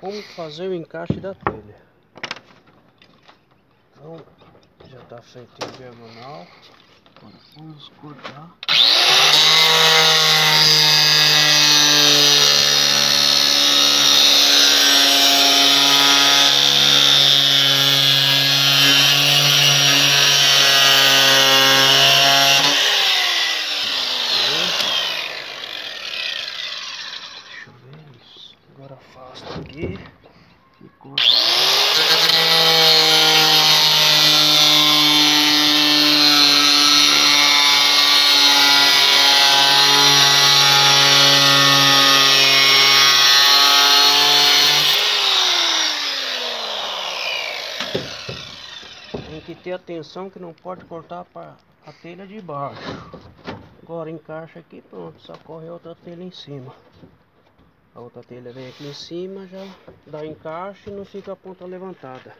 como fazer o encaixe da telha. Então, já está feito em diagonal. Agora vamos cortar. Deixa eu ver isso. Agora afasta aqui e corta. Tem que ter atenção que não pode cortar para a telha de baixo. Agora encaixa aqui, pronto, só corre a outra telha em cima. A outra telha vem aqui em cima, já dá encaixe e não fica a ponta levantada.